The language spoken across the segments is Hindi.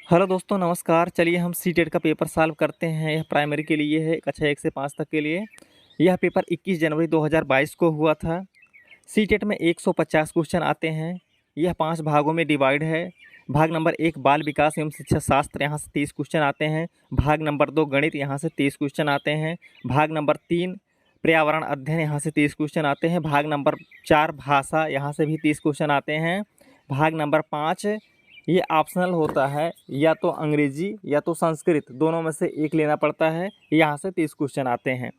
हेलो दोस्तों, नमस्कार। चलिए हम सीटेट का पेपर सॉल्व करते हैं। यह प्राइमरी के लिए है, कक्षा 1 से 5 तक के लिए। यह पेपर 21 जनवरी 2022 को हुआ था। सीटेट में 150 क्वेश्चन आते हैं। यह 5 भागों में डिवाइड है। भाग नंबर 1 बाल विकास एवं शिक्षा शास्त्र, यहाँ से 30 क्वेश्चन आते हैं। भाग नंबर 2 गणित, यहाँ से 30 क्वेश्चन आते हैं। भाग नंबर 3 पर्यावरण अध्ययन, यहाँ से 30 क्वेश्चन आते हैं। भाग नंबर 4 भाषा, यहाँ से भी 30 क्वेश्चन आते हैं। भाग नंबर 5 ये ऑप्शनल होता है, या तो अंग्रेजी या तो संस्कृत, दोनों में से एक लेना पड़ता है। यहाँ से 30 क्वेश्चन आते हैं।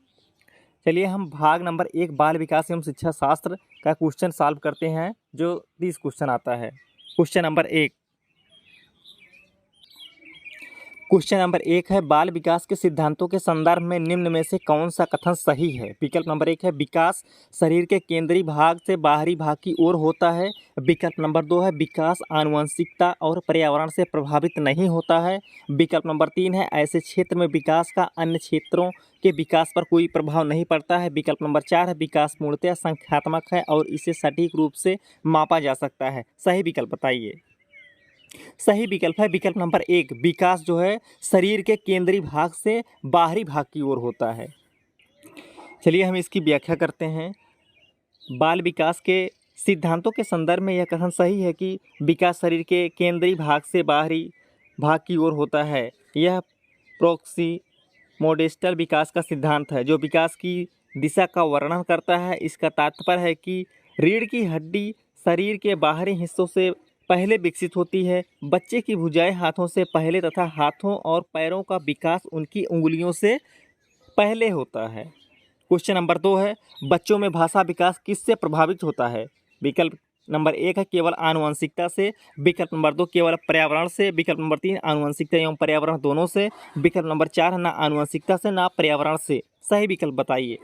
चलिए हम भाग नंबर 1 बाल विकास एवं शिक्षा शास्त्र का क्वेश्चन सॉल्व करते हैं, जो 30 क्वेश्चन आता है। क्वेश्चन नंबर 1 है, बाल विकास के सिद्धांतों के संदर्भ में निम्न में से कौन सा कथन सही है। विकल्प नंबर 1 है विकास शरीर के केंद्रीय भाग से बाहरी भाग की ओर होता है। विकल्प नंबर 2 है विकास आनुवंशिकता और पर्यावरण से प्रभावित नहीं होता है। विकल्प नंबर 3 है ऐसे क्षेत्र में विकास का अन्य क्षेत्रों के विकास पर कोई प्रभाव नहीं पड़ता है। विकल्प नंबर 4 है विकास पूर्णतया संख्यात्मक है और इसे सटीक रूप से मापा जा सकता है। सही विकल्प बताइए। सही विकल्प है विकल्प नंबर 1, विकास जो है शरीर के केंद्रीय भाग से बाहरी भाग की ओर होता है। चलिए हम इसकी व्याख्या करते हैं। बाल विकास के सिद्धांतों के संदर्भ में यह कथन सही है कि विकास शरीर के केंद्रीय भाग से बाहरी भाग की ओर होता है। यह प्रोक्सिमोडेस्टल विकास का सिद्धांत है, जो विकास की दिशा का वर्णन करता है। इसका तात्पर्य है कि रीढ़ की हड्डी शरीर के बाहरी हिस्सों से पहले विकसित होती है। बच्चे की भुजाएं हाथों से पहले तथा हाथों और पैरों का विकास उनकी उंगलियों से पहले होता है। क्वेश्चन नंबर 2 है बच्चों में भाषा विकास किससे प्रभावित होता है। विकल्प नंबर 1 है केवल आनुवंशिकता से। विकल्प नंबर 2 केवल पर्यावरण से। विकल्प नंबर 3 आनुवंशिकता एवं पर्यावरण दोनों से। विकल्प नंबर 4 ना आनुवंशिकता से ना पर्यावरण से। सही विकल्प बताइए।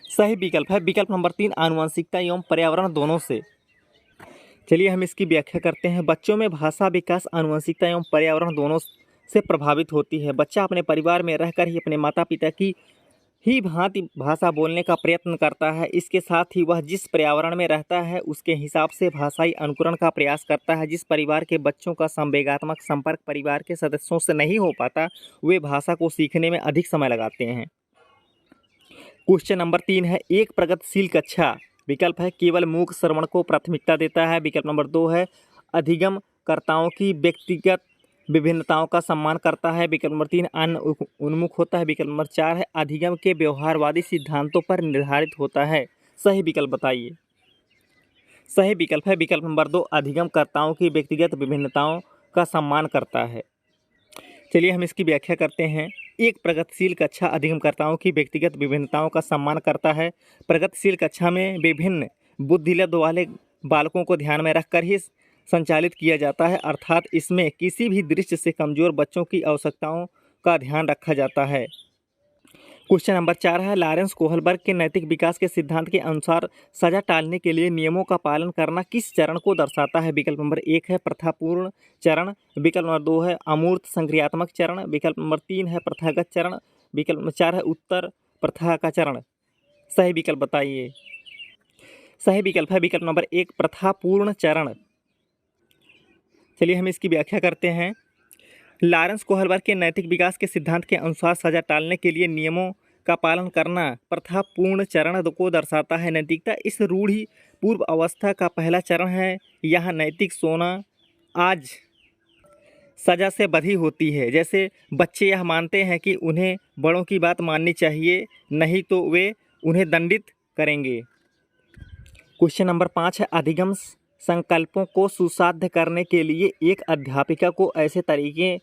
सही विकल्प है विकल्प नंबर 3 आनुवंशिकता एवं पर्यावरण दोनों से। चलिए हम इसकी व्याख्या करते हैं। बच्चों में भाषा विकास आनुवंशिकता एवं पर्यावरण दोनों से प्रभावित होती है। बच्चा अपने परिवार में रहकर ही अपने माता पिता की ही भांति भाषा बोलने का प्रयत्न करता है। इसके साथ ही वह जिस पर्यावरण में रहता है उसके हिसाब से भाषाई अनुकरण का प्रयास करता है। जिस परिवार के बच्चों का संवेगात्मक संपर्क परिवार के सदस्यों से नहीं हो पाता, वे भाषा को सीखने में अधिक समय लगाते हैं। क्वेश्चन नंबर 3 है एक प्रगतिशील कक्षा। विकल्प है केवल मूक श्रवण को प्राथमिकता देता है। विकल्प नंबर 2 है अधिगमकर्ताओं की व्यक्तिगत विभिन्नताओं का सम्मान करता है। विकल्प नंबर 3 अन्य उन्मुख होता है। विकल्प नंबर 4 है अधिगम के व्यवहारवादी सिद्धांतों पर निर्धारित होता है। सही विकल्प बताइए। सही विकल्प है विकल्प नंबर 2 अधिगमकर्ताओं की व्यक्तिगत विभिन्नताओं का सम्मान करता है। चलिए हम इसकी व्याख्या करते हैं। एक प्रगतिशील कक्षा अधिगमकर्ताओं की व्यक्तिगत विभिन्नताओं का सम्मान करता है। प्रगतिशील कक्षा में विभिन्न बुद्धिलब्ध वाले बालकों को ध्यान में रखकर ही संचालित किया जाता है, अर्थात इसमें किसी भी दृष्टि से कमजोर बच्चों की आवश्यकताओं का ध्यान रखा जाता है। क्वेश्चन नंबर 4 है लॉरेंस कोहलबर्ग के नैतिक विकास के सिद्धांत के अनुसार सजा टालने के लिए नियमों का पालन करना किस चरण को दर्शाता है। विकल्प नंबर 1 है प्रथापूर्ण चरण। विकल्प नंबर 2 है अमूर्त संक्रियात्मक चरण। विकल्प नंबर 3 है प्रथागत चरण। विकल्प नंबर 4 है उत्तर प्रथा का चरण। सही विकल्प बताइए। सही विकल्प है विकल्प नंबर 1 प्रथापूर्ण चरण। चलिए हम इसकी व्याख्या करते हैं। लॉरेंस कोहलबर्ग के नैतिक विकास के सिद्धांत के अनुसार सजा टालने के लिए नियमों का पालन करना प्रथापूर्ण चरण को दर्शाता है। नैतिकता इस रूढ़ि पूर्व अवस्था का पहला चरण है। यहाँ नैतिक सोना आज सजा से बधी होती है। जैसे बच्चे यह मानते हैं कि उन्हें बड़ों की बात माननी चाहिए, नहीं तो वे उन्हें दंडित करेंगे। क्वेश्चन नंबर 5 है अधिगम संकल्पों को सुसाध्य करने के लिए एक अध्यापिका को ऐसे तरीके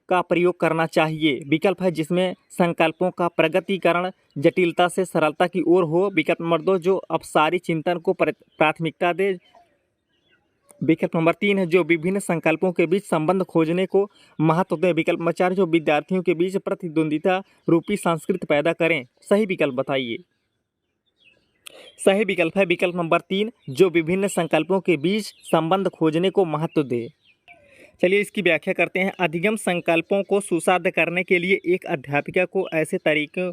का प्रयोग करना चाहिए। विकल्प है जिसमें संकल्पों का प्रगतीकरण जटिलता से सरलता की ओर हो। विकल्प नंबर 2 जो अपसारी चिंतन को प्राथमिकता दे। विकल्प नंबर 3 है जो विभिन्न संकल्पों के बीच संबंध खोजने को महत्व दे। विकल्प नंबर 4 जो विद्यार्थियों के बीच प्रतिद्वंदिता रूपी संस्कृति पैदा करें। सही विकल्प बताइए। सही विकल्प है विकल्प नंबर 3 जो विभिन्न संकल्पों के बीच संबंध खोजने को महत्व दे। चलिए इसकी व्याख्या करते हैं। अधिगम संकल्पों को सुसाध्य करने के लिए एक अध्यापिका को ऐसे तरीकों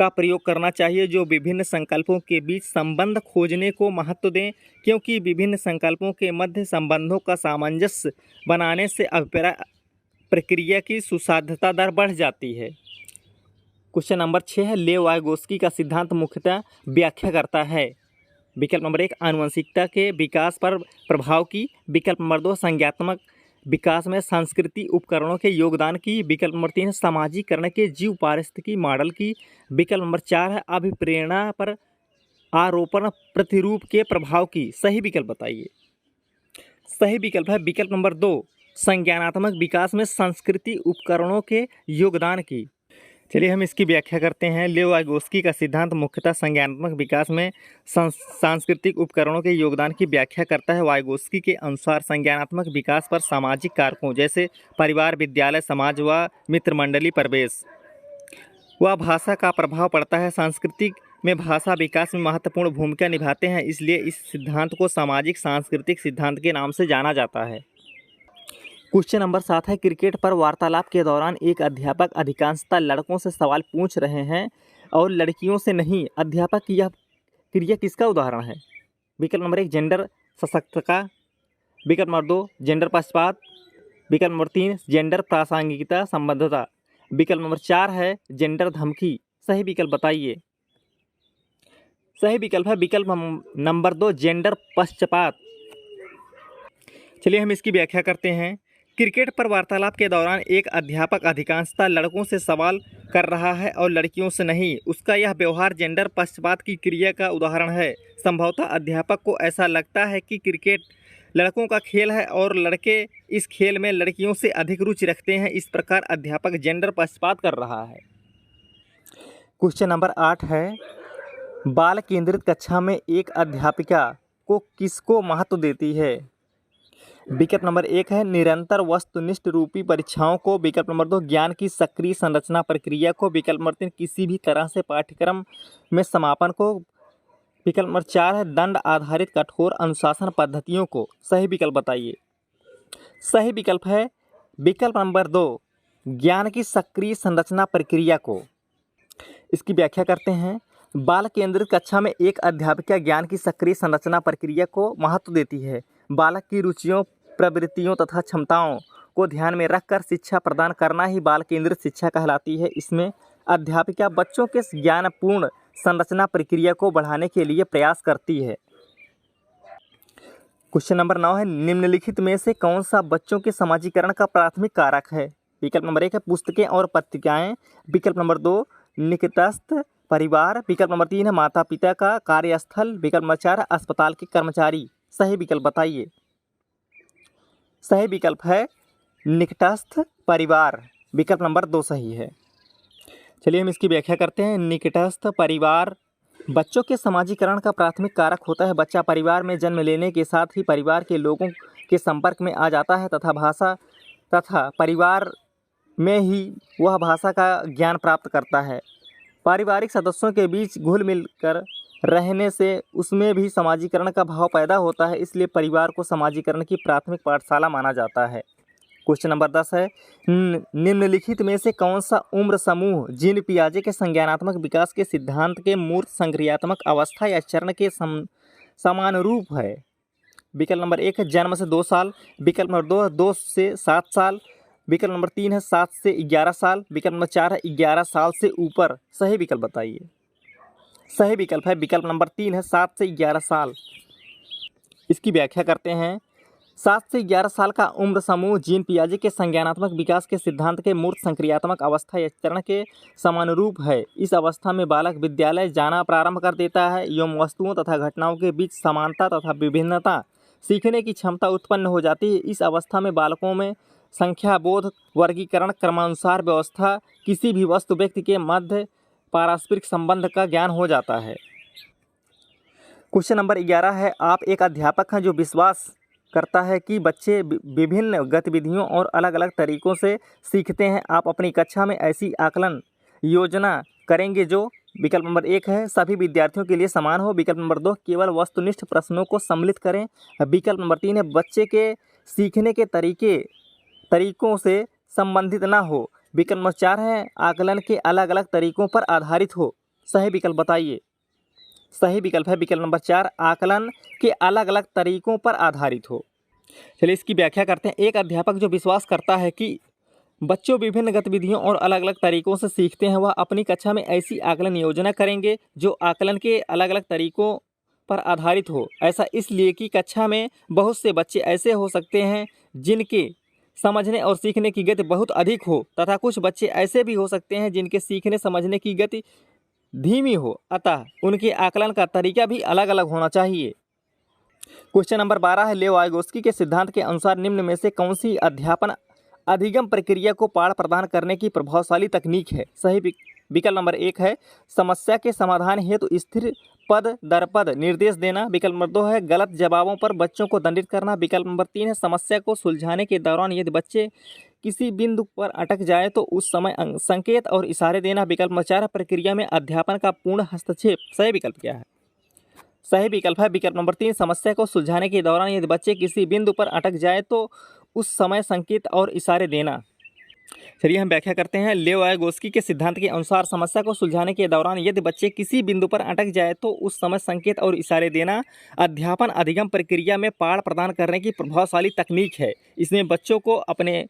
का प्रयोग करना चाहिए जो विभिन्न संकल्पों के बीच संबंध खोजने को महत्व दें, क्योंकि विभिन्न संकल्पों के मध्य संबंधों का सामंजस्य बनाने से अभिप्राय प्रक्रिया की सुसाध्यता दर बढ़ जाती है। क्वेश्चन नंबर 6 है, लेव वाइगोस्की का सिद्धांत मुख्यतः व्याख्या करता है। विकल्प नंबर 1 आनुवंशिकता के विकास पर प्रभाव की, विकल्प नंबर 2 संज्ञानात्मक विकास में संस्कृति उपकरणों के योगदान की, विकल्प नंबर 3 सामाजिकरण के जीव पारिस्थितिकी मॉडल की, विकल्प नंबर 4 है अभिप्रेरणा पर आरोपण प्रतिरूप के प्रभाव की। सही विकल्प बताइए। सही विकल्प है विकल्प नंबर 2 संज्ञानात्मक विकास में संस्कृति उपकरणों के योगदान की। चलिए हम इसकी व्याख्या करते हैं। लेव वाइगोस्की का सिद्धांत मुख्यतः संज्ञानात्मक विकास में सांस्कृतिक उपकरणों के योगदान की व्याख्या करता है। वाइगोस्की के अनुसार संज्ञानात्मक विकास पर सामाजिक कारकों जैसे परिवार, विद्यालय, समाज व मित्र मंडली, परिवेश व भाषा का प्रभाव पड़ता है। सांस्कृतिक में भाषा विकास में महत्वपूर्ण भूमिका निभाते हैं, इसलिए इस सिद्धांत को सामाजिक सांस्कृतिक सिद्धांत के नाम से जाना जाता है। क्वेश्चन नंबर 7 है, क्रिकेट पर वार्तालाप के दौरान एक अध्यापक अधिकांशतः लड़कों से सवाल पूछ रहे हैं और लड़कियों से नहीं। अध्यापक की यह क्रिया किसका उदाहरण है? विकल्प नंबर 1 जेंडर सशक्तता, विकल्प नंबर 2 जेंडर पक्षपात, विकल्प नंबर 3 जेंडर प्रासंगिकता संबद्धता, विकल्प नंबर 4 है जेंडर धमकी। सही विकल्प बताइए। सही विकल्प है विकल्प नंबर 2 जेंडर पक्षपात। चलिए हम इसकी व्याख्या करते हैं। क्रिकेट पर वार्तालाप के दौरान एक अध्यापक अधिकांशतः लड़कों से सवाल कर रहा है और लड़कियों से नहीं। उसका यह व्यवहार जेंडर पक्षपात की क्रिया का उदाहरण है। संभवतः अध्यापक को ऐसा लगता है कि क्रिकेट लड़कों का खेल है और लड़के इस खेल में लड़कियों से अधिक रुचि रखते हैं। इस प्रकार अध्यापक जेंडर पक्षपात कर रहा है। क्वेश्चन नंबर 8 है, बाल केंद्रित कक्षा में एक अध्यापिका को किसको महत्व देती है? विकल्प नंबर 1 है निरंतर वस्तुनिष्ठ रूपी परीक्षाओं को, विकल्प नंबर 2 ज्ञान की सक्रिय संरचना प्रक्रिया को, विकल्प नंबर 3 किसी भी तरह से पाठ्यक्रम में समापन को, विकल्प नंबर 4 है दंड आधारित कठोर अनुशासन पद्धतियों को। सही विकल्प बताइए। सही विकल्प है विकल्प नंबर 2 ज्ञान की सक्रिय संरचना प्रक्रिया को। इसकी व्याख्या करते हैं। बाल केंद्रित कक्षा में एक अध्यापिका ज्ञान की सक्रिय संरचना प्रक्रिया को महत्व देती है। बालक की रुचियों, प्रवृत्तियों तथा क्षमताओं को ध्यान में रखकर शिक्षा प्रदान करना ही बाल केंद्रित शिक्षा कहलाती है। इसमें अध्यापिका बच्चों के ज्ञानपूर्ण संरचना प्रक्रिया को बढ़ाने के लिए प्रयास करती है। क्वेश्चन नंबर 9 है, निम्नलिखित में से कौन सा बच्चों के समाजीकरण का प्राथमिक कारक है? विकल्प नंबर 1 है पुस्तकें और पत्रिकाएं, विकल्प नंबर 2 निकटस्थ परिवार, विकल्प नंबर 3 है माता पिता का कार्यस्थल, विकल्प नंबर 4 है अस्पताल के कर्मचारी। सही विकल्प बताइए। सही विकल्प है निकटस्थ परिवार, विकल्प नंबर 2 सही है। चलिए हम इसकी व्याख्या करते हैं। निकटस्थ परिवार बच्चों के समाजीकरण का प्राथमिक कारक होता है। बच्चा परिवार में जन्म लेने के साथ ही परिवार के लोगों के संपर्क में आ जाता है तथा परिवार में ही वह भाषा का ज्ञान प्राप्त करता है। पारिवारिक सदस्यों के बीच घुल मिलकर रहने से उसमें भी समाजीकरण का भाव पैदा होता है, इसलिए परिवार को समाजीकरण की प्राथमिक पाठशाला माना जाता है। क्वेश्चन नंबर 10 है, निम्नलिखित में से कौन सा उम्र समूह जीन पियाजे के संज्ञानात्मक विकास के सिद्धांत के मूर्त संक्रियात्मक अवस्था या चरण के समानुरूप है? विकल्प नंबर 1 है जन्म से 2 साल, विकल्प नंबर 2 है 2 से 7 साल, विकल्प नंबर 3 है 7 से 11 साल, विकल्प नंबर 4 है 11 साल से ऊपर। सही विकल्प बताइए। सही विकल्प है विकल्प नंबर 3 है 7 से 11 साल। इसकी व्याख्या करते हैं। 7 से 11 साल का उम्र समूह जीन पियाजे के संज्ञानात्मक विकास के सिद्धांत के मूर्त संक्रियात्मक अवस्था या चरण के समानुरूप है। इस अवस्था में बालक विद्यालय जाना प्रारंभ कर देता है एवं वस्तुओं तथा घटनाओं के बीच समानता तथा विभिन्नता सीखने की क्षमता उत्पन्न हो जाती है। इस अवस्था में बालकों में संख्या बोध, वर्गीकरण, क्रमानुसार व्यवस्था, किसी भी वस्तु व्यक्ति के मध्य पारस्परिक संबंध का ज्ञान हो जाता है। क्वेश्चन नंबर 11 है, आप एक अध्यापक हैं जो विश्वास करता है कि बच्चे विभिन्न गतिविधियों और अलग अलग तरीकों से सीखते हैं। आप अपनी कक्षा में ऐसी आकलन योजना करेंगे जो विकल्प नंबर 1 है सभी विद्यार्थियों के लिए समान हो, विकल्प नंबर 2 केवल वस्तुनिष्ठ प्रश्नों को सम्मिलित करें, विकल्प नंबर 3 है बच्चे के सीखने के तरीकों से संबंधित ना हो, विकल्प नंबर 4 है आकलन के अलग अलग तरीकों पर आधारित हो। सही विकल्प बताइए। सही विकल्प है विकल्प नंबर 4, आकलन के अलग अलग तरीकों पर आधारित हो। चलिए इसकी व्याख्या करते हैं। एक अध्यापक जो विश्वास करता है कि बच्चों विभिन्न गतिविधियों और अलग अलग तरीकों से सीखते हैं, वह अपनी कक्षा में ऐसी आकलन योजना करेंगे जो आकलन के अलग अलग तरीकों पर आधारित हो। ऐसा इसलिए कि कक्षा में बहुत से बच्चे ऐसे हो सकते हैं जिनके समझने और सीखने की गति बहुत अधिक हो, तथा कुछ बच्चे ऐसे भी हो सकते हैं जिनके सीखने समझने की गति धीमी हो, अतः उनके आकलन का तरीका भी अलग अलग होना चाहिए। क्वेश्चन नंबर 12 है, लेव वाइगोत्स्की के सिद्धांत के अनुसार निम्न में से कौन सी अध्यापन अधिगम प्रक्रिया को पाठ प्रदान करने की प्रभावशाली तकनीक है। सही विकल्प नंबर 1 है समस्या के समाधान हेतु स्थिर पद दर पद निर्देश देना। विकल्प नंबर 2 है गलत जवाबों पर बच्चों को दंडित करना। विकल्प नंबर 3 है समस्या को सुलझाने के दौरान यदि बच्चे किसी बिंदु पर अटक जाए तो उस समय संकेत और इशारे देना। विकल्प नंबर 4 है प्रक्रिया में अध्यापन का पूर्ण हस्तक्षेप। सही विकल्प क्या है? सही विकल्प है विकल्प नंबर 3, समस्या को सुलझाने के दौरान यदि बच्चे किसी बिंदु पर अटक जाए तो उस समय संकेत और इशारे देना। चलिए हम व्याख्या करते हैं। लेव वाइगोत्स्की के सिद्धांत के अनुसार समस्या को सुलझाने के दौरान यदि बच्चे किसी बिंदु पर अटक जाए तो उस समय संकेत और इशारे देना अध्यापन अधिगम प्रक्रिया में पाठ प्रदान करने की प्रभावशाली तकनीक है। इसमें बच्चों को अपने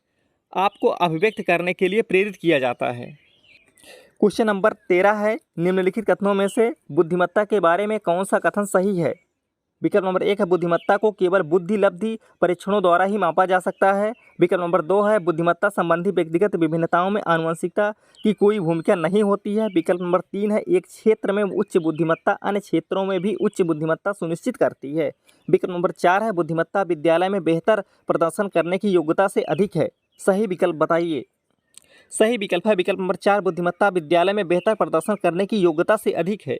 आप को अभिव्यक्त करने के लिए प्रेरित किया जाता है। क्वेश्चन नंबर 13 है, निम्नलिखित कथनों में से बुद्धिमत्ता के बारे में कौन सा कथन सही है। विकल्प नंबर 1 है बुद्धिमत्ता को केवल बुद्धि लब्धि परीक्षणों द्वारा ही मापा जा सकता है। विकल्प नंबर 2 है बुद्धिमत्ता संबंधी व्यक्तिगत विभिन्नताओं में आनुवंशिकता की कोई भूमिका नहीं होती है। विकल्प नंबर 3 है एक क्षेत्र में उच्च बुद्धिमत्ता अन्य क्षेत्रों में भी उच्च बुद्धिमत्ता सुनिश्चित करती है। विकल्प नंबर 4 है बुद्धिमत्ता विद्यालय में बेहतर प्रदर्शन करने की योग्यता से अधिक है। सही विकल्प बताइए। सही विकल्प है विकल्प नंबर 4, बुद्धिमत्ता विद्यालय में बेहतर प्रदर्शन करने की योग्यता से अधिक है।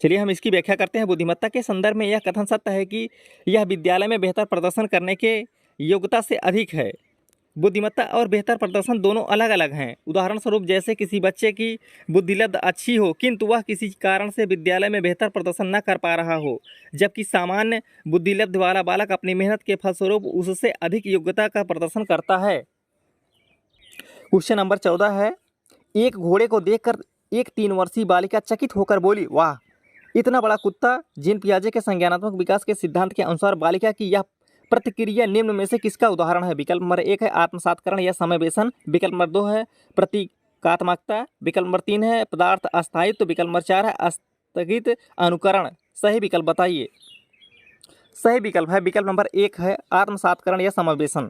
चलिए हम इसकी व्याख्या करते हैं। बुद्धिमत्ता के संदर्भ में यह कथन सत्य है कि यह विद्यालय में बेहतर प्रदर्शन करने के योग्यता से अधिक है। बुद्धिमत्ता और बेहतर प्रदर्शन दोनों अलग अलग हैं। उदाहरण स्वरूप जैसे किसी बच्चे की बुद्धिलब्ध अच्छी हो किंतु वह किसी कारण से विद्यालय में बेहतर प्रदर्शन न कर पा रहा हो, जबकि सामान्य बुद्धिलब्ध वाला बालक अपनी मेहनत के फलस्वरूप उससे अधिक योग्यता का प्रदर्शन करता है। क्वेश्चन नंबर 14 है, एक घोड़े को देखकर एक 3 वर्षीय बालिका चकित होकर बोली, वाह इतना बड़ा कुत्ता। जीन पियाजे के संज्ञानात्मक विकास के सिद्धांत के अनुसार बालिका की यह प्रतिक्रिया निम्न में से किसका उदाहरण है। विकल्प नंबर 1 है आत्मसातकरण या समावेशन। विकल्प नंबर 2 है प्रतीकात्मकता। विकल्प नंबर 3 है पदार्थ अस्थायित्व। विकल्प नंबर 4 है स्थगित अनुकरण। सही विकल्प बताइए। सही विकल्प है विकल्प नंबर 1 है आत्मसातकरण या समावेशन।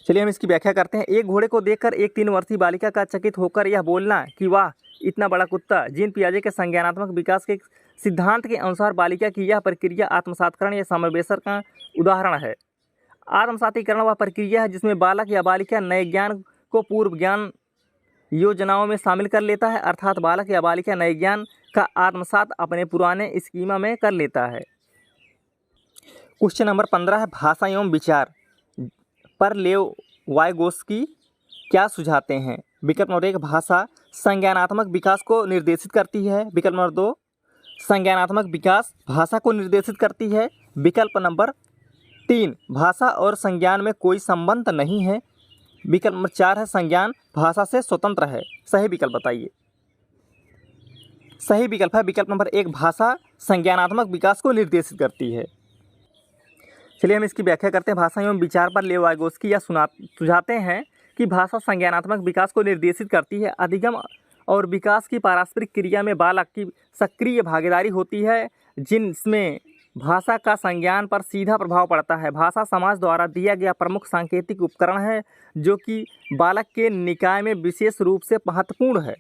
चलिए हम इसकी व्याख्या करते हैं। एक घोड़े को देखकर एक 3 वर्षीय बालिका का चकित होकर यह बोलना कि वाह इतना बड़ा कुत्ता, जीन पियाजे के संज्ञानात्मक विकास के सिद्धांत के अनुसार बालिका की यह प्रक्रिया आत्मसातकरण या समावेशन का उदाहरण है। आत्मसातीकरण वह प्रक्रिया है जिसमें बालक या बालिका नए ज्ञान को पूर्व ज्ञान योजनाओं में शामिल कर लेता है, अर्थात बालक या बालिका नए ज्ञान का आत्मसात अपने पुराने स्कीमा में कर लेता है। क्वेश्चन नंबर 15 है, भाषा एवं विचार पर लेव वाइगोत्स्की क्या सुझाते हैं। विकल्प नंबर 1, भाषा संज्ञानात्मक विकास को निर्देशित करती है। विकल्प नंबर 2, संज्ञानात्मक विकास भाषा को निर्देशित करती है। विकल्प नंबर 3, भाषा और संज्ञान में कोई संबंध नहीं है। विकल्प नंबर 4 है संज्ञान भाषा से स्वतंत्र है। सही विकल्प बताइए। सही विकल्प है विकल्प नंबर 1, भाषा संज्ञानात्मक विकास को निर्देशित करती है। चलिए हम इसकी व्याख्या करते हैं। भाषा एवं विचार पर लेव वाइगोत्स्की यह सुझाते हैं कि भाषा संज्ञानात्मक विकास को निर्देशित करती है। अधिगम और विकास की पारस्परिक क्रिया में बालक की सक्रिय भागीदारी होती है, जिसमें भाषा का संज्ञान पर सीधा प्रभाव पड़ता है। भाषा समाज द्वारा दिया गया प्रमुख सांकेतिक उपकरण है जो कि बालक के निकाय में विशेष रूप से महत्वपूर्ण है।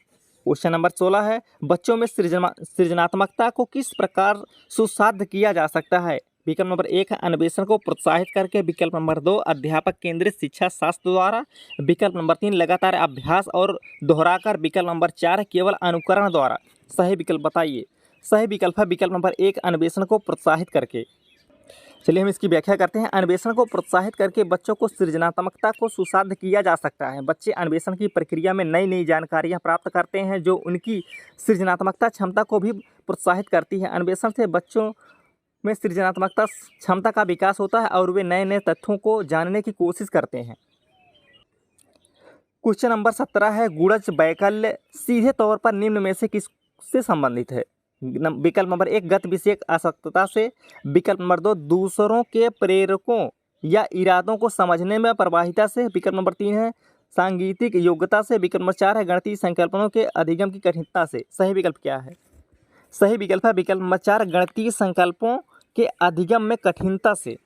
क्वेश्चन नंबर 16 है, बच्चों में सृजनात्मकता को किस प्रकार सुसाध्य किया जा सकता है। विकल्प नंबर 1 है अन्वेषण को प्रोत्साहित करके। विकल्प नंबर 2, अध्यापक केंद्रित शिक्षा शास्त्र द्वारा। विकल्प नंबर 3, लगातार अभ्यास और दोहराकर। विकल्प नंबर 4, केवल अनुकरण द्वारा। सही विकल्प बताइए। सही विकल्प है विकल्प नंबर 1, अन्वेषण को प्रोत्साहित करके। चलिए हम इसकी व्याख्या करते हैं। अन्वेषण को प्रोत्साहित करके बच्चों को सृजनात्मकता को सुसाध्य किया जा सकता है। बच्चे अन्वेषण की प्रक्रिया में नई नई जानकारियाँ प्राप्त करते हैं जो उनकी सृजनात्मकता क्षमता को भी प्रोत्साहित करती है। अन्वेषण से बच्चों में सृजनात्मकता क्षमता का विकास होता है और वे नए नए तथ्यों को जानने की कोशिश करते हैं। क्वेश्चन नंबर 17 है, गुणज वैकल्य सीधे तौर पर निम्न में से से संबंधित है। विकल्प नंबर 1 गति विषयक आसक्तता से, विकल्प नंबर 2 दूसरों के प्रेरकों या इरादों को समझने में प्रभाविता से, विकल्प नंबर 3 है सांगीतिक योग्यता से, विकल्प नंबर 4 है गणितीय संकल्पनों के अधिगम की कठिनता से। सही विकल्प क्या है? सही विकल्प है विकल्प नंबर 4 गणितीय संकल्पों के अधिगम में कठिनता से।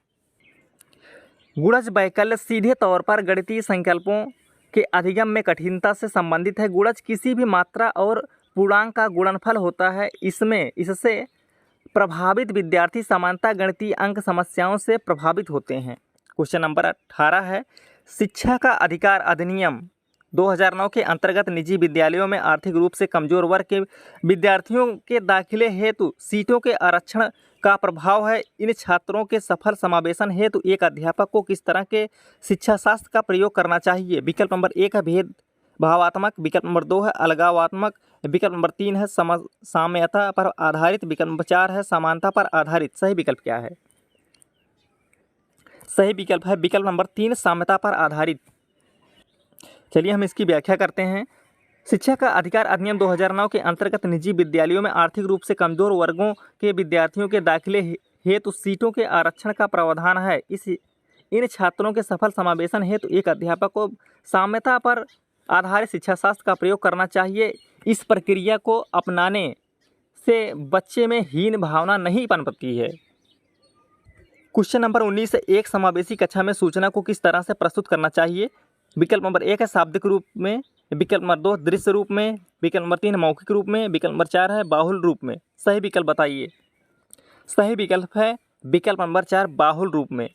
गुणज वैकल्य सीधे तौर पर गणितीय संकल्पों के अधिगम में कठिनता से संबंधित है। गुणज किसी भी मात्रा और पूर्णांक का गुणनफल होता है। इससे प्रभावित विद्यार्थी सामान्यतः गणितीय अंक समस्याओं से प्रभावित होते हैं। क्वेश्चन नंबर 18 है शिक्षा का अधिकार अधिनियम 2009 के अंतर्गत निजी विद्यालयों में आर्थिक रूप से कमजोर वर्ग के विद्यार्थियों के दाखिले हेतु सीटों के आरक्षण का प्रभाव है। इन छात्रों के सफल समावेशन हेतु एक अध्यापक को किस तरह के शिक्षा शास्त्र का प्रयोग करना चाहिए? विकल्प नंबर 1 है भेदभावात्मक, विकल्प नंबर 2 है अलगावात्मक, विकल्प नंबर 3 है साम्यता पर आधारित, विकल्प नंबर 4 है समानता पर आधारित। सही विकल्प क्या है? सही विकल्प है विकल्प नंबर 3 साम्यता पर आधारित। चलिए हम इसकी व्याख्या करते हैं। शिक्षा का अधिकार अधिनियम 2009 के अंतर्गत निजी विद्यालयों में आर्थिक रूप से कमजोर वर्गों के विद्यार्थियों के दाखिले हेतु सीटों के आरक्षण का प्रावधान है। इन छात्रों के सफल समावेशन हेतु एक अध्यापक को साम्यता पर आधारित शिक्षा शास्त्र का प्रयोग करना चाहिए। इस प्रक्रिया को अपनाने से बच्चे में हीन भावना नहीं पनपती है। क्वेश्चन नंबर 19 एक समावेशी कक्षा में सूचना को किस तरह से प्रस्तुत करना चाहिए? विकल्प नंबर 1 है शाब्दिक रूप में, विकल्प नंबर 2 दृश्य रूप में, विकल्प नंबर 3 मौखिक रूप में, विकल्प नंबर 4 है बाहुल रूप में। सही विकल्प बताइए। सही विकल्प है विकल्प नंबर 4 बाहुल रूप में।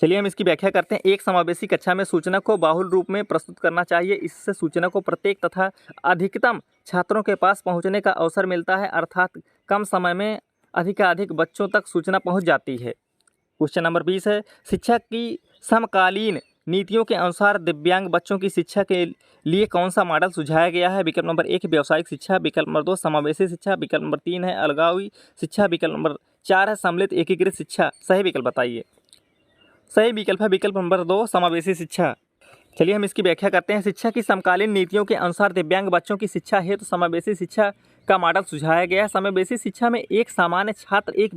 चलिए हम इसकी व्याख्या करते हैं। एक समावेशी कक्षा में सूचना को बाहुल रूप में प्रस्तुत करना चाहिए। इससे सूचना को प्रत्येक तथा अधिकतम छात्रों के पास पहुंचने का अवसर मिलता है, अर्थात कम समय में अधिकाधिक बच्चों तक सूचना पहुंच जाती है। क्वेश्चन नंबर 20 है शिक्षा की समकालीन नीतियों के अनुसार दिव्यांग बच्चों की शिक्षा के लिए कौन सा मॉडल सुझाया गया है? विकल्प नंबर 1 व्यावसायिक शिक्षा, विकल्प नंबर 2 समावेशी शिक्षा, विकल्प नंबर 3 है अलगावी शिक्षा, विकल्प नंबर 4 है सम्मिलित एकीकृत शिक्षा। सही विकल्प बताइए। सही विकल्प है विकल्प नंबर 2 समावेशी शिक्षा। चलिए हम इसकी व्याख्या करते हैं। शिक्षा की समकालीन नीतियों के अनुसार दिव्यांग बच्चों की शिक्षा हेतु समावेशी शिक्षा का मॉडल सुझाया गया है। समावेशी शिक्षा में एक सामान्य छात्र एक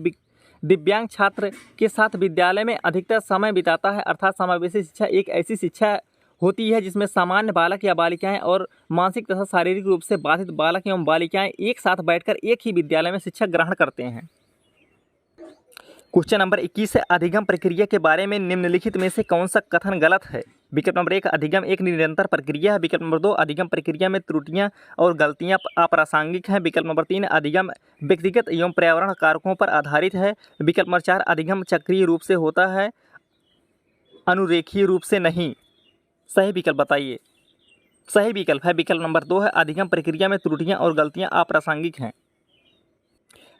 दिव्यांग छात्र के साथ विद्यालय में अधिकतर समय बिताता है, अर्थात समावेशी शिक्षा एक ऐसी शिक्षा होती है जिसमें सामान्य बालक या बालिकाएं और मानसिक तथा शारीरिक रूप से बाधित बालक एवं बालिकाएं एक साथ बैठकर एक ही विद्यालय में शिक्षा ग्रहण करते हैं। क्वेश्चन नंबर 21 है अधिगम प्रक्रिया के बारे में निम्नलिखित में से कौन सा कथन गलत है? विकल्प नंबर 1 अधिगम एक निरंतर प्रक्रिया है, विकल्प नंबर 2 अधिगम प्रक्रिया में त्रुटियां और गलतियां अप्रासंगिक हैं, विकल्प नंबर 3 अधिगम व्यक्तिगत एवं पर्यावरण कारकों पर आधारित है, विकल्प नंबर 4 अधिगम चक्रीय रूप से होता है अनुरेखीय रूप से नहीं। सही विकल्प बताइए। सही विकल्प है विकल्प नंबर 2 है अधिगम प्रक्रिया में त्रुटियां और गलतियां अप्रासंगिक हैं।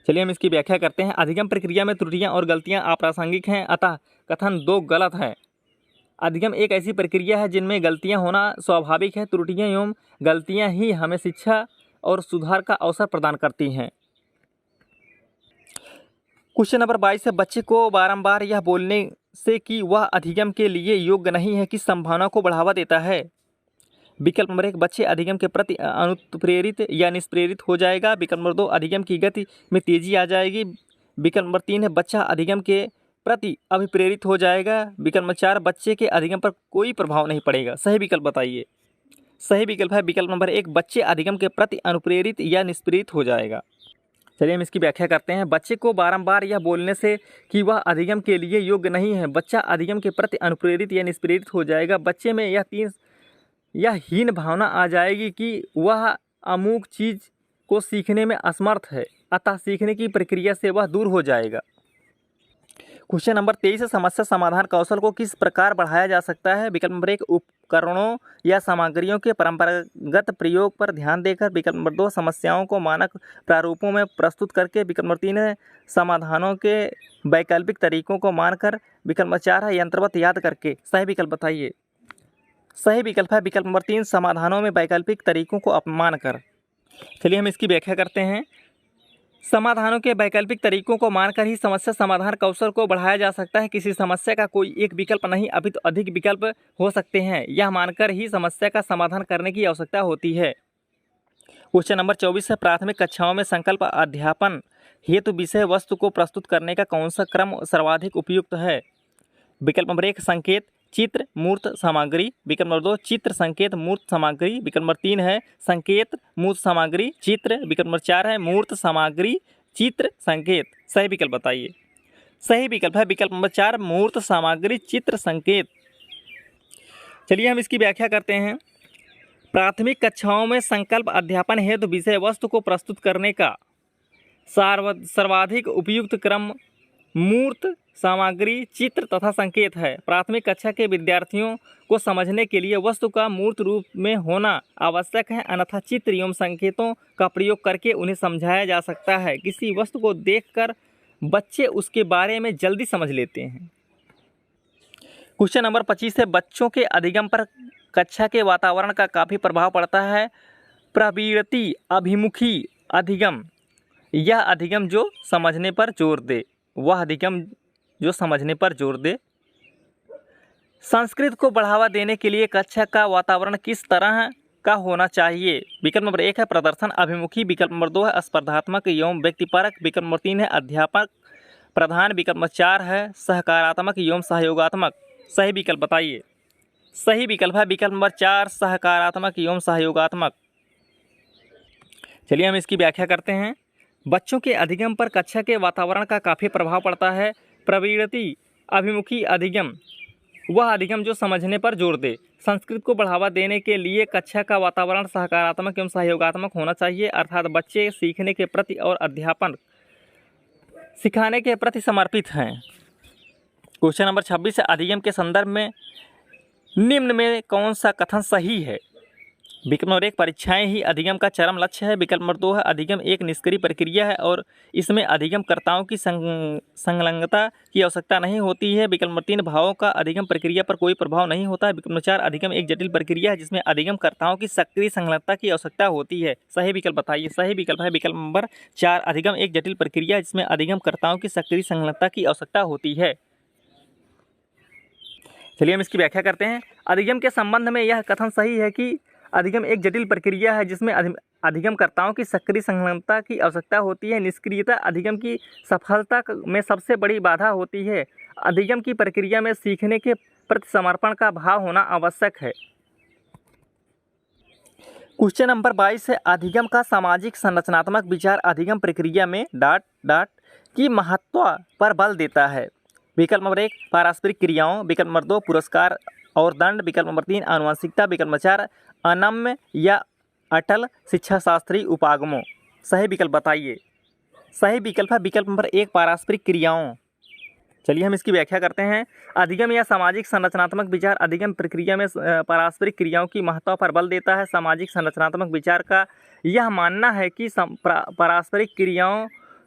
चलिए हम इसकी व्याख्या करते हैं। अधिगम प्रक्रिया में त्रुटियां और गलतियां अप्रासंगिक हैं, अतः कथन 2 गलत है। अधिगम एक ऐसी प्रक्रिया है जिनमें गलतियां होना स्वाभाविक है। त्रुटियां एवं गलतियां ही हमें शिक्षा और सुधार का अवसर प्रदान करती हैं। क्वेश्चन नंबर 22 है बच्चे को बारंबार यह बोलने से कि वह अधिगम के लिए योग्य नहीं है किस संभावना को बढ़ावा देता है? विकल्प नंबर 1 बच्चे अधिगम के प्रति अनुप्रेरित या निष्प्रेरित हो जाएगा, विकल्प नंबर 2 अधिगम की गति में तेजी आ जाएगी, विकल्प नंबर 3 है बच्चा अधिगम के प्रति अभिप्रेरित हो जाएगा, विकल्प नंबर 4 बच्चे के अधिगम पर कोई प्रभाव नहीं पड़ेगा। सही विकल्प बताइए। सही विकल्प है विकल्प नंबर 1 बच्चे अधिगम के प्रति अनुप्रेरित या निष्प्रेरित हो जाएगा। चलिए हम इसकी व्याख्या करते हैं। बच्चे को बारंबार यह बोलने से कि वह अधिगम के लिए योग्य नहीं है, बच्चा अधिगम के प्रति अनुप्रेरित या निष्प्रेरित हो जाएगा। बच्चे में यह हीन भावना आ जाएगी कि वह अमुक चीज़ को सीखने में असमर्थ है, अतः सीखने की प्रक्रिया से वह दूर हो जाएगा। क्वेश्चन नंबर 23 समस्या समाधान कौशल को किस प्रकार बढ़ाया जा सकता है? विकल्प नंबर 1 उपकरणों या सामग्रियों के परंपरागत प्रयोग पर ध्यान देकर, विकल्प नंबर 2 समस्याओं को मानक प्रारूपों में प्रस्तुत करके, विकल्प नंबर 3 है समाधानों के वैकल्पिक तरीकों को मानकर, विकल्प नंबर 4 है यंत्रवत याद करके। सही विकल्प बताइए। सही विकल्प है विकल्प नंबर 3 समाधानों में वैकल्पिक तरीकों को अपमान कर। चलिए हम इसकी व्याख्या करते हैं। समाधानों के वैकल्पिक तरीकों को मानकर ही समस्या समाधान कौशल को बढ़ाया जा सकता है। किसी समस्या का कोई एक विकल्प नहीं अपितु अधिक विकल्प हो सकते हैं, यह मानकर ही समस्या का समाधान करने की आवश्यकता होती है। क्वेश्चन नंबर 24 है, प्राथमिक कक्षाओं में संकल्प अध्यापन हेतु विषय वस्तु को प्रस्तुत करने का कौन सा क्रम सर्वाधिक उपयुक्त है? विकल्प नंबर 1 संकेत, चित्र, मूर्त, सामग्री। विकल्प नंबर 2 चित्र, संकेत, मूर्त, सामग्री। विकल्प नंबर 3 है संकेत, मूर्त, सामग्री, चित्र। विकल्प नंबर 4 है मूर्त, सामग्री, चित्र, संकेत। सही विकल्प बताइए। सही विकल्प है विकल्प नंबर 4 मूर्त, सामग्री, चित्र, संकेत। चलिए हम इसकी व्याख्या करते हैं। प्राथमिक कक्षाओं में संकल्प अध्यापन हेतु विषय वस्तु को प्रस्तुत करने का सर्वाधिक उपयुक्त क्रम मूर्त, सामग्री, चित्र तथा संकेत है। प्राथमिक कक्षा के विद्यार्थियों को समझने के लिए वस्तु का मूर्त रूप में होना आवश्यक है, अन्यथा चित्र एवं संकेतों का प्रयोग करके उन्हें समझाया जा सकता है। किसी वस्तु को देखकर बच्चे उसके बारे में जल्दी समझ लेते हैं। क्वेश्चन नंबर 25 है, बच्चों के अधिगम पर कक्षा के वातावरण का काफ़ी प्रभाव पड़ता है। प्रवृत्ति अभिमुखी अधिगम, यह अधिगम जो समझने पर जोर दे, वह अधिगम जो समझने पर जोर दे। संस्कृत को बढ़ावा देने के लिए कक्षा का वातावरण किस तरह का होना चाहिए? विकल्प नंबर 1 है प्रदर्शन अभिमुखी। विकल्प नंबर 2 है स्पर्धात्मक एवं व्यक्तिपरक। विकल्प नंबर 3 है अध्यापक प्रधान। विकल्प नंबर 4 है सहकारात्मक एवं सहयोगात्मक। सही विकल्प बताइए। सही विकल्प है विकल्प नंबर 4 सहकारात्मक एवं सहयोगात्मक। चलिए हम इसकी व्याख्या करते हैं। बच्चों के अधिगम पर कक्षा के वातावरण का काफ़ी प्रभाव पड़ता है। प्रवृत्ति अभिमुखी अधिगम, वह अधिगम जो समझने पर जोर दे। संस्कृत को बढ़ावा देने के लिए कक्षा का वातावरण सकारात्मक एवं सहयोगात्मक होना चाहिए, अर्थात बच्चे सीखने के प्रति और अध्यापन सिखाने के प्रति समर्पित हैं। क्वेश्चन नंबर 26 है, अधिगम के संदर्भ में निम्न में कौन सा कथन सही है? विकल्प नंबर 1 परीक्षाएं ही अधिगम का चरम लक्ष्य है। विकल्प नंबर 2 है अधिगम एक निष्क्रिय प्रक्रिया है और इसमें अधिगमकर्ताओं की संलग्नता की आवश्यकता नहीं होती है। विकल्प नंबर 3 भावों का अधिगम प्रक्रिया पर कोई प्रभाव नहीं होता है। विकल्प नंबर 4 अधिगम एक जटिल प्रक्रिया है जिसमें अधिगमकर्ताओं की सक्रिय संलग्नता की आवश्यकता होती है। सही विकल्प बताइए। सही विकल्प है विकल्प नंबर 4 अधिगम एक जटिल प्रक्रिया है जिसमें अधिगमकर्ताओं की सक्रिय संलग्नता की आवश्यकता होती है। चलिए हम इसकी व्याख्या करते हैं। अधिगम के संबंध में यह कथन सही है कि अधिगम एक जटिल प्रक्रिया है जिसमें अधिगमकर्ताओं की सक्रिय संलग्नता की आवश्यकता होती है। निष्क्रियता अधिगम की सफलता में सबसे बड़ी बाधा होती है। अधिगम की प्रक्रिया में सीखने के प्रति समर्पण का भाव होना आवश्यक है। क्वेश्चन नंबर 22 है, अधिगम का सामाजिक संरचनात्मक विचार अधिगम प्रक्रिया में ... की महत्व पर बल देता है। विकल्प नंबर 1 पारस्परिक क्रियाओं। विकल्प नंबर 2 पुरस्कार और दंड। विकल्प नंबर 3 आनुवंशिकता। विकल्प नंबर 4 अनम्य या अटल शिक्षा शास्त्री उपागमों। सही विकल्प बताइए। सही विकल्प है विकल्प नंबर 1 पारस्परिक क्रियाओं। चलिए हम इसकी व्याख्या करते हैं। अधिगम या सामाजिक संरचनात्मक विचार अधिगम प्रक्रिया में पारस्परिक क्रियाओं की महत्व पर बल देता है। सामाजिक संरचनात्मक विचार का यह मानना है कि पारस्परिक क्रियाओं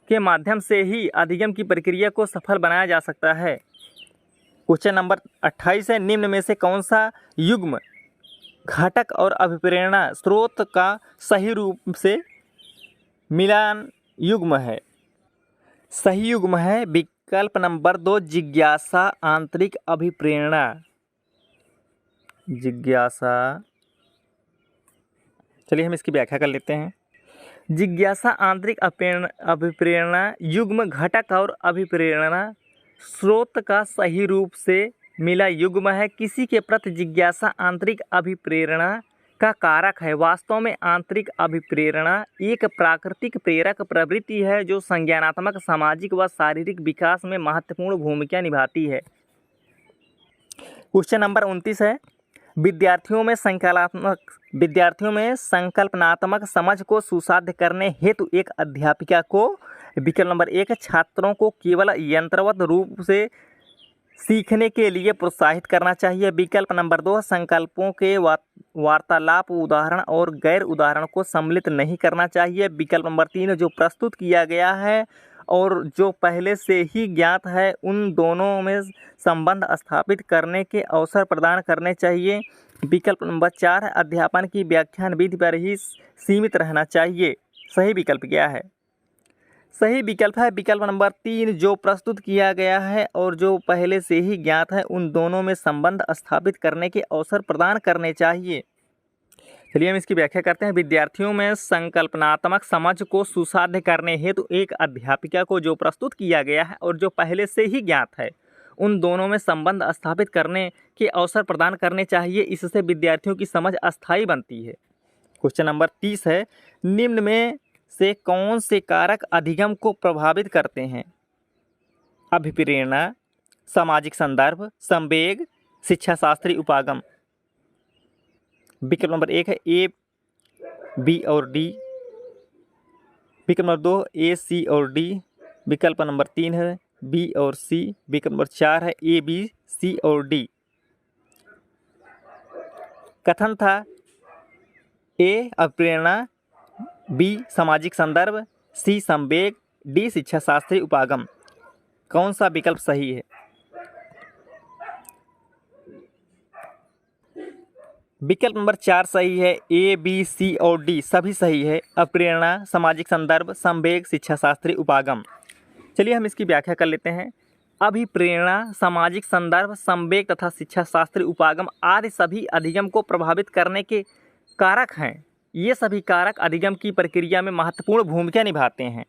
के माध्यम से ही अधिगम की प्रक्रिया को सफल बनाया जा सकता है। क्वेश्चन नंबर 28 है, निम्न में से कौन सा युग्म घटक और अभिप्रेरणा स्रोत का सही रूप से मिलान युग्म है? सही युग्म है विकल्प नंबर 2 जिज्ञासा आंतरिक अभिप्रेरणा। जिज्ञासा। चलिए हम इसकी व्याख्या कर लेते हैं। जिज्ञासा आंतरिक अभिप्रेरणा युग्म घटक और अभिप्रेरणा स्रोत का सही रूप से मिला युग्म है। किसी के प्रति जिज्ञासा आंतरिक अभिप्रेरणा का कारक है। वास्तव में आंतरिक अभिप्रेरणा एक प्राकृतिक प्रेरक प्रवृत्ति है जो संज्ञानात्मक, सामाजिक व शारीरिक विकास में महत्वपूर्ण भूमिका निभाती है। क्वेश्चन नंबर 29 है, विद्यार्थियों में संकल्पनात्मक समझ को सुसाध्य करने हेतु एक अध्यापिका को विकल्प नंबर 1 छात्रों को केवल यंत्रवत रूप से सीखने के लिए प्रोत्साहित करना चाहिए। विकल्प नंबर 2 संकल्पों के वार्तालाप, उदाहरण और गैर उदाहरण को सम्मिलित नहीं करना चाहिए। विकल्प नंबर 3 जो प्रस्तुत किया गया है और जो पहले से ही ज्ञात है उन दोनों में संबंध स्थापित करने के अवसर प्रदान करने चाहिए। विकल्प नंबर 4 अध्यापन की व्याख्यान विधि पर ही सीमित रहना चाहिए। सही विकल्प क्या है? सही विकल्प है विकल्प नंबर 3 जो प्रस्तुत किया गया है और जो पहले से ही ज्ञात है उन दोनों में संबंध स्थापित करने के अवसर प्रदान करने चाहिए। चलिए हम इसकी व्याख्या करते हैं। विद्यार्थियों में संकल्पनात्मक समझ को सुसाध्य करने हेतु एक अध्यापिका को जो प्रस्तुत किया गया है और जो पहले से ही ज्ञात है, उन दोनों में संबंध स्थापित करने के अवसर प्रदान करने चाहिए। इससे विद्यार्थियों की समझ अस्थायी बनती है। क्वेश्चन नंबर 30 है, निम्न में से कौन से कारक अधिगम को प्रभावित करते हैं? अभिप्रेरणा, सामाजिक संदर्भ, संवेग, शिक्षा शास्त्री उपागम। विकल्प नंबर 1 है ए, बी और डी। विकल्प नंबर 2 ए, सी और डी। विकल्प नंबर 3 है बी और सी। विकल्प नंबर 4 है ए, बी, सी और डी। कथन था ए अभिप्रेरणा, बी सामाजिक संदर्भ, सी संवेग, डी शिक्षा शास्त्री उपागम। कौन सा विकल्प सही है? विकल्प नंबर 4 सही है। ए, बी, सी और डी सभी सही है। अप्रेरणा, सामाजिक संदर्भ, संवेग, शिक्षा शास्त्री उपागम। चलिए हम इसकी व्याख्या कर लेते हैं। अभिप्रेरणा, सामाजिक संदर्भ, संवेग तथा शिक्षा शास्त्री उपागम आदि सभी अधिगम को प्रभावित करने के कारक हैं। ये सभी कारक अधिगम की प्रक्रिया में महत्वपूर्ण भूमिका निभाते हैं।